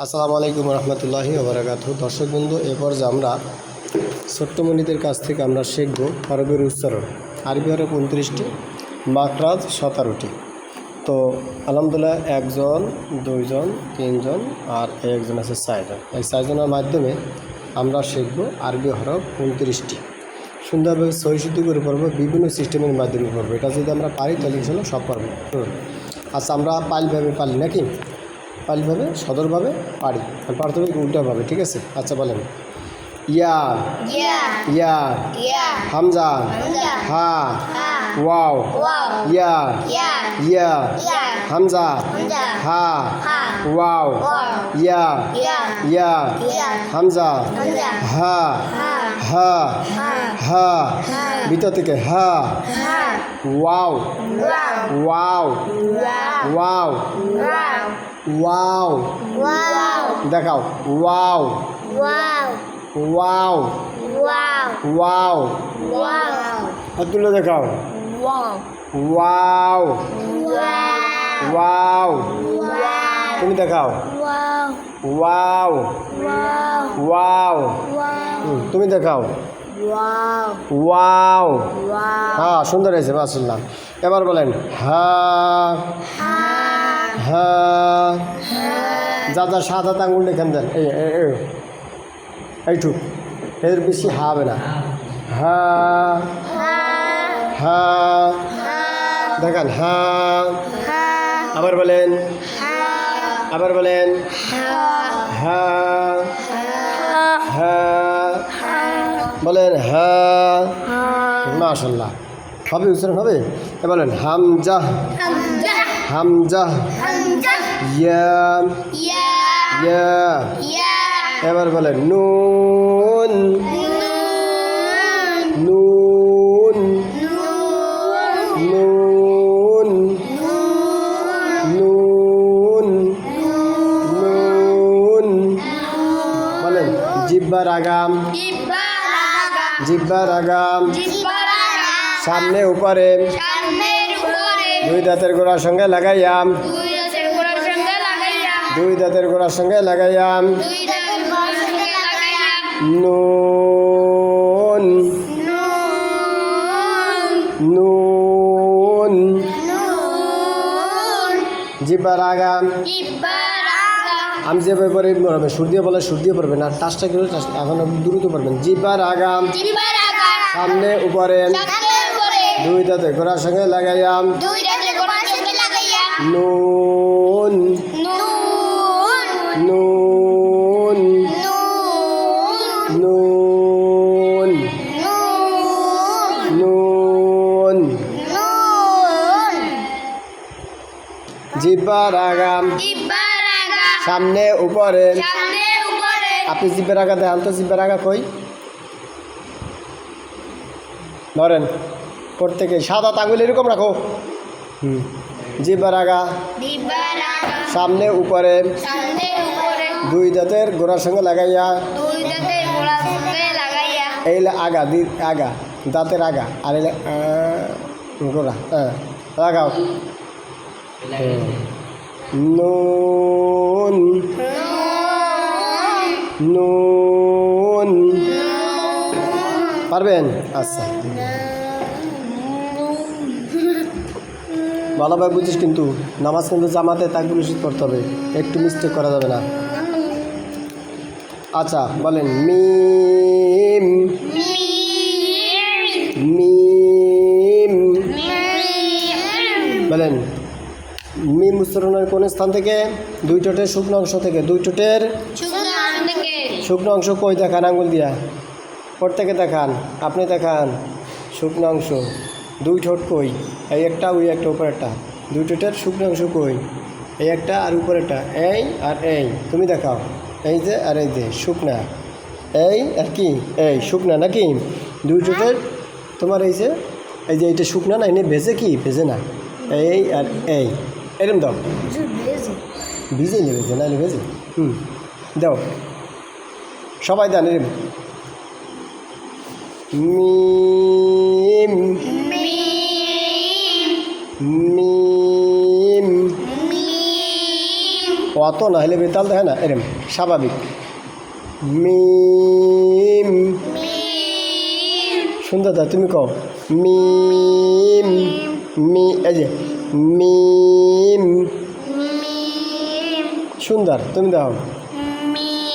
আসসালামু আলাইকুম রহমতুল্লাহি ওয়া বারাকাতুহু। দর্শকবৃন্দ, এরপর যে আমরা ছোট্ট মনিদের কাছ থেকে আমরা শিখব হরফের উচ্চারণ। আরবি হরফ 29টি, মাখরাজ 17টি। তো আলহামদুলিল্লাহ, একজন, দুইজন, তিনজন আর একজন আছে 4 জন। এই 4 জনের মাধ্যমে আমরা শিখব আরবি হরফ 29টি। সুন্দরভাবে সহিশুদ্ধ করে পড়বো, বিভিন্ন সিস্টেমের মাধ্যমে পড়বো। এটা যদি আমরা পারি তাহলে ইনশাল্লাহ সব পারবো। আচ্ছা, আমরা পালিভাবে পারি নাকি? পালিভাবে, সদরভাবে পারি, আর প্রাথমিক উল্টাভাবে। ঠিক আছে? আচ্ছা বলেন। ইয়া, ইয়া, হামজা, হা, ওয়াও, ইয়া, ইয়া, হামজা, হা, ওয়াও, ইয়া, ইয়া, হামজা, হা, হা, হা, ভিতর থেকে হা, ওয়াও, ওয়াও, ওয়াও, ওয়াও, দেখাও, ওয়াও, ওয়াও, ওয়াও, তুলে দেখাও, ওয়াও, ওয়াও, তুমি দেখাও, ওয়াও, ওয়াও, তুমি দেখাও, ওয়াও। হ্যাঁ, সুন্দর হয়েছে, মাশাআল্লাহ। এবার বলেন হা, হা, যা যা 7 হাত আঙুল এখান দেন, এইটুক, এর বেশি হা হবে না। হা, হা, দেখেন, হা। আবার বলেন, আবার বলেন, হা, হা, বলেন হা। মাশাআল্লাহ, হবে, উচ্চারণ হবে। এবার বলেন হামজা, হামজা, ইয়া, ইয়া। এবার বলেন নুন, নুন, নুন, নুন, নুন। বলেন জিহ্বার আগাম, জিহ্বার আগাম, সামনে উপরে, 2 দাঁতের গোড়ার সঙ্গে লাগাইয়াম, 2 দাঁতের গোড়ার সঙ্গে লাগাইয়াম, নুন, নুন, জিহ্বার আগাম। আমি যেভাবে পড়ে সুর দিয়ে বলে সুর দিয়ে পড়বেন, আর টাচটা কিন্তু এখন দ্রুত পড়বেন। জিহ্বার আগাম, সামনে উপরে, 2 দাঁতের গোড়ার সঙ্গে লাগাইয়াম, নুন, নুন, নুন, নুন, জিহ্বার আগাম, সামনে উপরে। আপনি জিহ্বার আগা দেখান তো, জিহ্বার আগা কই ধরেন, প্রত্যেকে 7 হাত আঙুল এরকম রাখো। জিহ্বার আগা, সামনে উপরে, 2 দাঁতের গোড়ার সঙ্গে লাগাইয়া, এই আগা, আগা, দাঁতের আগা, আর এই গোড়া, লাগাও। নুন, নুন, পারবেন? আচ্ছা, ভালোভাবে বুঝিস, কিন্তু নামাজ কিন্তু জামাতে তাকবীর রশিদ পড়তে হবে, একটু মিস্টেক করা যাবে না। আচ্ছা বলেন মিম, মিম, বলেন মিম উচ্চারণের কোন স্থান থেকে? 2 ঠোঁটের শুকনো অংশ থেকে। 2 ঠোঁটের শুকনো অংশ কই দেখান আঙ্গুল দিয়া, প্রত্যেকে দেখান, আপনি দেখান শুকনো অংশ। 2 ঠোঁট কই? এই একটা, ওই একটা, উপর একটা। 2 ঠোঁটের শুকনো অংশ কই? এই একটা আর উপরেরটা, এই আর এই। তুমি দেখাও, এই যে আর এই যে শুকনা, এই আর কি, এই শুকনা নাকি? 2 ঠোঁটের তোমার এই যে এইটা শুকনা না, এনে ভেজে কি ভেজে না, এই আর এই, এরম দাও, ভিজে নিয়ে ভেজে না, ভেজে দাও, সবাই দেন এরম। মিম, মিম, অত না হলে বেতাল দেখে না এরম স্বাভাবিক মিম সুন্দর দা তুমি কও মিম মি এই যে মিম সুন্দর তুমি দাও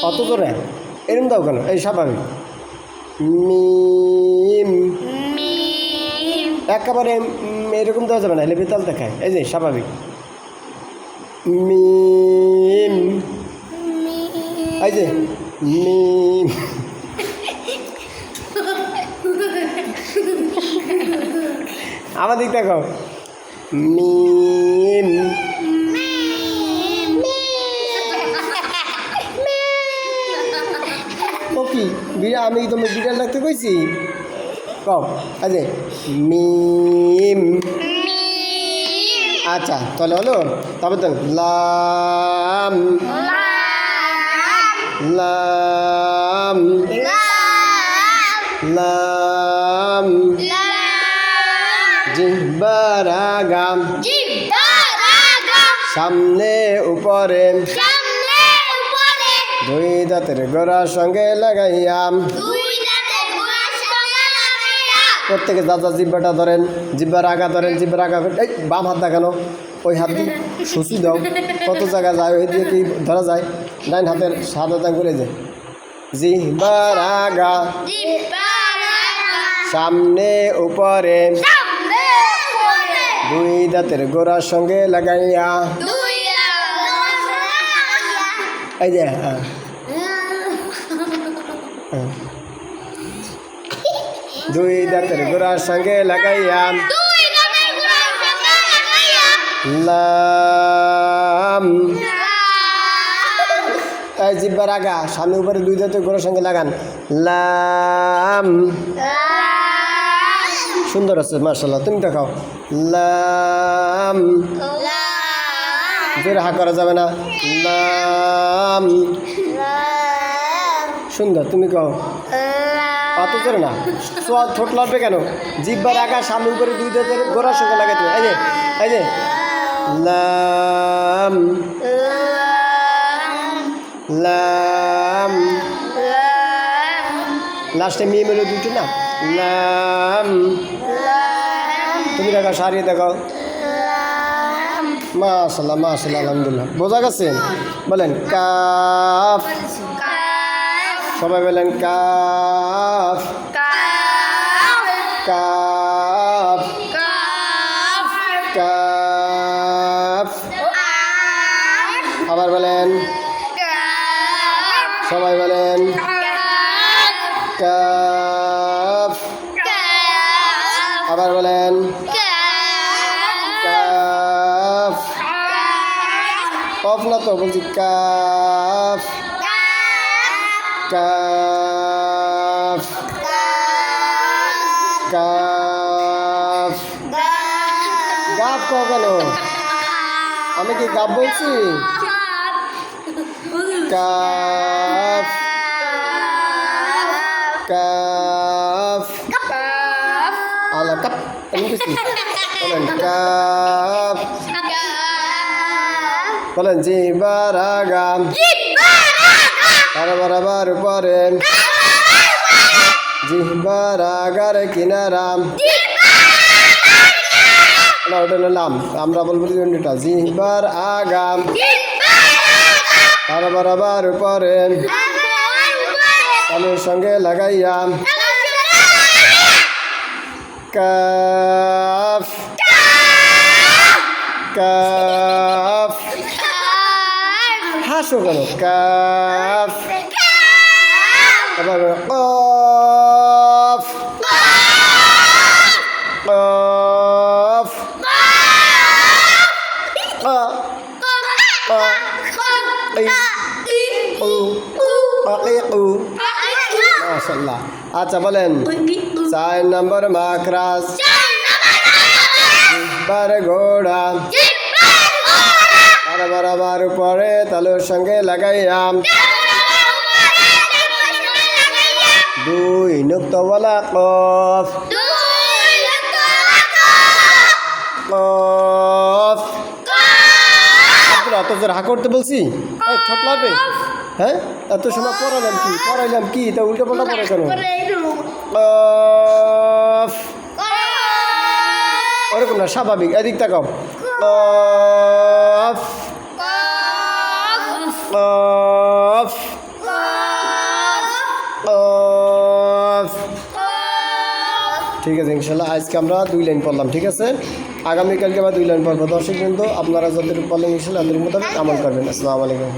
অত তো না এরম দাও কেন এই স্বাভাবিক মিম একেবারে এরকম দেওয়া যাবে না হলে বেতাল দেখায় এই যে স্বাভাবিক মিম এই যে মিম আমার দিক দেখো মিম ও কি আমি তোমার বিড়াল ডাকতে কইছি কম আচ্ছা মিম আচ্ছা তাহলে হলো তারপর তো লাম লাম লাম জিহ্বার আগাম সামনে উপরে দুই দাঁতের গোড়ার সঙ্গে লাগাইয়াম প্রত্যেকে দাদা জিব্বাটা ধরেন জিব্বার আগা ধরেন জিব্বার আগা এই বাম হাত দেখানো ওই হাত দিয়ে সুসু দাও কত জায়গা যায় ওই দিয়ে কি ধরা যায় ডাইন হাতের সাদা দাং করে যায় জিব্বার আগা সামনে উপরে দুই দাঁতের গোড়ার সঙ্গে লাগাইয়া এই যে দুই দাঁতের গোড়ার সঙ্গে লাগাইয়া লাম এই জিব্বার আগা সামনে উপরে দুই দাঁতের গোড়ার সঙ্গে লাগান লাম সুন্দর আছে মাশাআল্লাহ তুমি দেখাও লাম জোরে হা করা যাবে না লাম সুন্দর তুমি কও অত জোরে না ঠোঁট লাগবে কেন জিব্বার আগা সামনে উপরে দুই দাঁতের গোড়ার সঙ্গে লাগাইতে এই যে লাম লাম লাস্টে মিম এলো দুটো না লাম তুমি দেখো সারিয়ে দেখো মাশাআল্লাহ মাশাআল্লাহ আলহামদুলিল্লাহ বোঝা গেছে বলেন কাফ সবাই বলেন কাফ কাফ কাফ আবার বলেন সবাই বলেন কাফ আবার বলেন কাফ কফ না তো বলছি কাফ কাফ কাফ গাফ কও কেন আমি কি গাফ বলছি কাফ কাফ আলা কাপ আমি কিছু বলেন কাফ বলেন জিহ্বার আগাম বরাবর উপরে জিহ্বার আগার কিনারাম না ওটা লাম আমরা বলবো এটা জিহ্বার আগাম বরাবর উপরে তালুর সঙ্গে লাগাইয়াম কাফ কাফ হাসো কেন কাফ আবার কফ কফ মাশাআল্লাহ আচ্ছা বলেন 4 নম্বর মাখরাজ জিহ্বার গোড়া বরাবর উপরে তালুর সঙ্গে লাগাইয়াম দুই নুক্তাওয়ালা কফ কফ অত জোর হা করতে বলছি? এই ঠোঁট লাগবে? হ্যাঁ, এত সময় পড়াইলাম কি তা উল্টো পাল্টা পড়ে কেন? কফ। ওরকম না, স্বাভাবিক। এদিক তাকাও। কফ কফ কফ। ঠিক আছে, ইনশাল্লাহ আজকে আমরা 2 লাইন পড়লাম। ঠিক আছে, আগামীকালকে আবার 2 লাইন পড়বো। দর্শক বন্ধু, আপনারা যাদের বলেন ইনশাল্লাহ আল্লাহর মোতাবেক আমল করবেন। আসসালামু আলাইকুম।